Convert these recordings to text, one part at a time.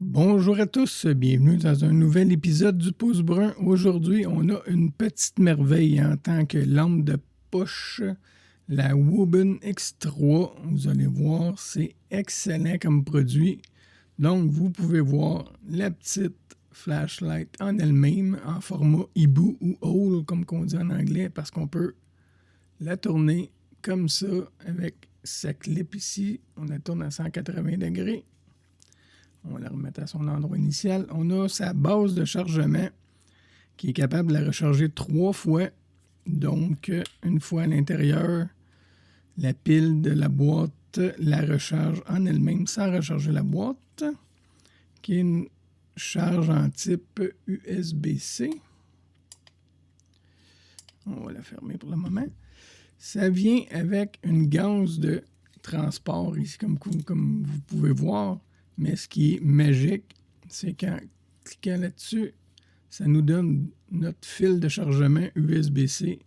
Bonjour à tous, bienvenue dans un nouvel épisode du Pouce Brun. Aujourd'hui, on a une petite merveille en tant que lampe de poche, la Woben X3. Vous allez voir, c'est excellent comme produit. Donc, vous pouvez voir la petite flashlight en elle-même, en format hibou ou hole, comme on dit en anglais, parce qu'on peut la tourner comme ça avec sa clip ici. On la tourne à 180 degrés. On va la remettre à son endroit initial. On a sa base de chargement qui est capable de la recharger 3 fois. Donc, une fois à l'intérieur, la pile de la boîte la recharge en elle-même sans recharger la boîte, qui est une charge en type USB-C. On va la fermer pour le moment. Ça vient avec une ganse de transport ici, comme vous pouvez voir. Mais ce qui est magique, c'est qu'en cliquant là-dessus, ça nous donne notre fil de chargement USB-C.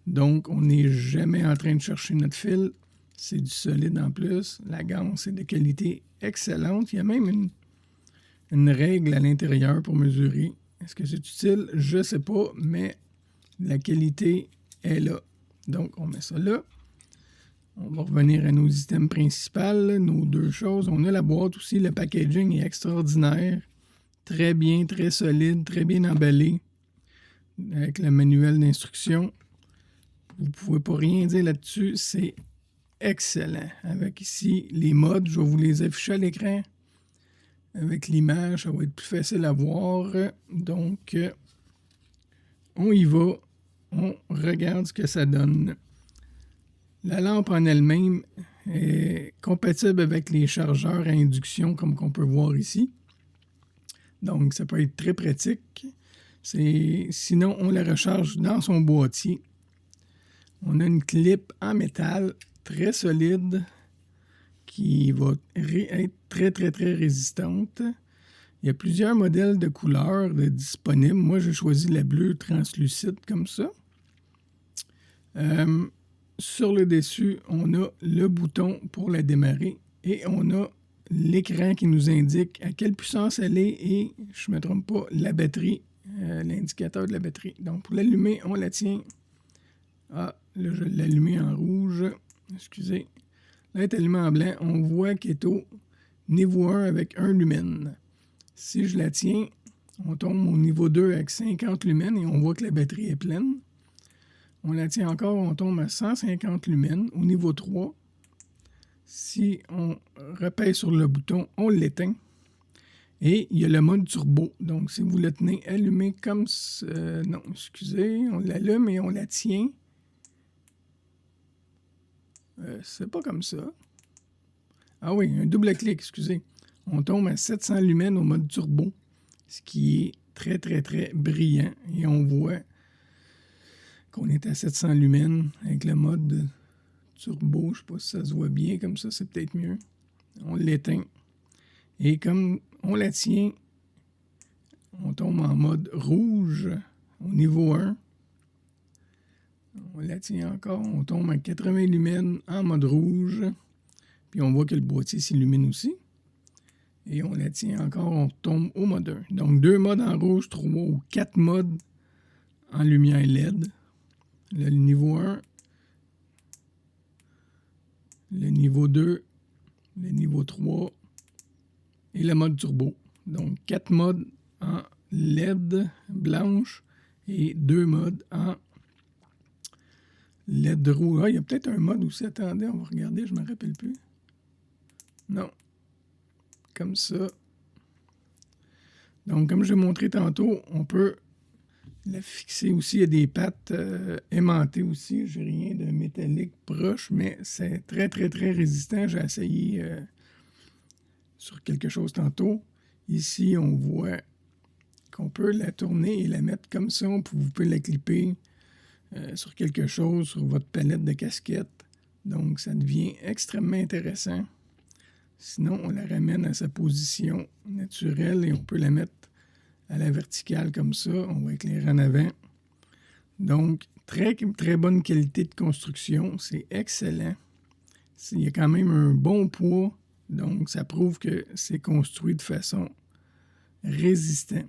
Donc, on n'est jamais en train de chercher notre fil. C'est du solide en plus. La ganse est de qualité excellente. Il y a même une règle à l'intérieur pour mesurer. Est-ce que c'est utile? Je ne sais pas, mais la qualité est là. Donc, on met ça là. On va revenir à nos items principaux, nos deux choses. On a la boîte aussi, le packaging est extraordinaire. Très bien, très solide, très bien emballé. Avec le manuel d'instruction. Vous ne pouvez pas rien dire là-dessus, c'est excellent. Avec ici les modes, je vais vous les afficher à l'écran. Avec l'image, ça va être plus facile à voir. Donc, on y va. On regarde ce que ça donne. La lampe en elle-même est compatible avec les chargeurs à induction comme qu'on peut voir ici. Donc, ça peut être très pratique. Sinon, on la recharge dans son boîtier. On a une clip en métal très solide qui va être très, très, très résistante. Il y a plusieurs modèles de couleurs disponibles. Moi, j'ai choisi la bleue translucide comme ça. Sur le dessus, on a le bouton pour la démarrer et on a l'écran qui nous indique à quelle puissance elle est et, je ne me trompe pas, la batterie, l'indicateur de la batterie. Donc, pour l'allumer, on la tient. Ah, là, je l'ai allumé en rouge. Excusez. Là, elle est allumée en blanc. On voit qu'elle est au niveau 1 avec 1 lumen. Si je la tiens, on tombe au niveau 2 avec 50 lumens et on voit que la batterie est pleine. On la tient encore, on tombe à 150 lumens. Au niveau 3, si on repèse sur le bouton, on l'éteint. Et il y a le mode turbo. Donc, si vous le tenez allumé comme ça... non, excusez, on l'allume et on la tient. C'est pas comme ça. Ah oui, un double clic, excusez. On tombe à 700 lumens au mode turbo, ce qui est très, très, très brillant. Et on voit qu'on est à 700 lumens avec le mode turbo. Je ne sais pas si ça se voit bien comme ça, c'est peut-être mieux. On l'éteint. Et comme on la tient, on tombe en mode rouge au niveau 1. On la tient encore, on tombe à 80 lumens en mode rouge. Puis on voit que le boîtier s'illumine aussi. Et on la tient encore, on tombe au mode 1. Donc 2 modes en rouge, 3 ou 4 modes en lumière LED. Le niveau 1, le niveau 2, le niveau 3 et le mode turbo. Donc 4 modes en LED blanche et 2 modes en LED rouge. Ah, il y a peut-être un mode aussi. Attendez, on va regarder, je ne me rappelle plus. Non. Comme ça. Donc, comme je l'ai montré tantôt, on peut la fixer aussi. Il y a des pattes aimantées aussi. Je n'ai rien de métallique proche, mais c'est très, très, très résistant. J'ai essayé sur quelque chose tantôt. Ici, on voit qu'on peut la tourner et la mettre comme ça. Vous pouvez la clipper sur quelque chose, sur votre palette de casquettes. Donc, ça devient extrêmement intéressant. Sinon, on la ramène à sa position naturelle et on peut la mettre à la verticale comme ça. On va éclairer en avant. Donc, très, très bonne qualité de construction. C'est excellent. Il y a quand même un bon poids. Donc, ça prouve que c'est construit de façon résistant.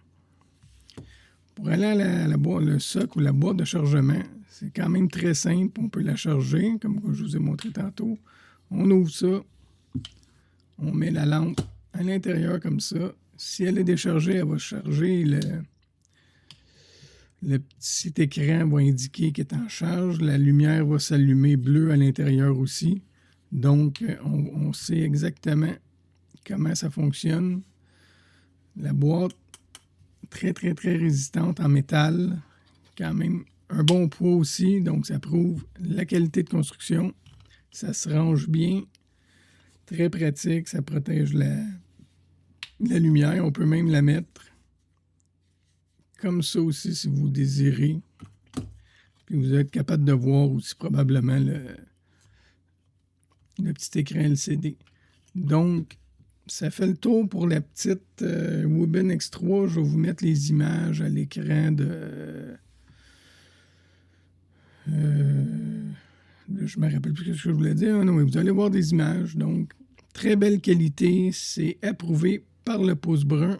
Pour aller à le soc ou la boîte de chargement, c'est quand même très simple. On peut la charger, comme je vous ai montré tantôt. On ouvre ça. On met la lampe à l'intérieur comme ça. Si elle est déchargée, elle va charger. Le petit écran va indiquer qu'elle est en charge. La lumière va s'allumer bleue à l'intérieur aussi. Donc, on sait exactement comment ça fonctionne. La boîte, très, très, très résistante en métal. Quand même un bon poids aussi. Donc, ça prouve la qualité de construction. Ça se range bien. Très pratique. Ça protège la lumière. On peut même la mettre comme ça aussi si vous désirez. Puis vous êtes capable de voir aussi probablement le petit écran LCD. Donc, ça fait le tour pour la petite Wubin X3. Je vais vous mettre les images à l'écran de... je ne me rappelle plus ce que je voulais dire. Non, mais vous allez voir des images. Donc, très belle qualité. C'est approuvé par le pouce brun.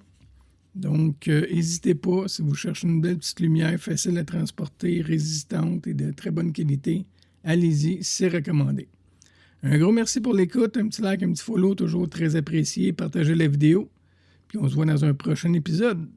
Donc, n'hésitez pas, si vous cherchez une belle petite lumière facile à transporter, résistante et de très bonne qualité, allez-y, c'est recommandé. Un gros merci pour l'écoute, un petit like, un petit follow, toujours très apprécié. Partagez la vidéo, puis on se voit dans un prochain épisode.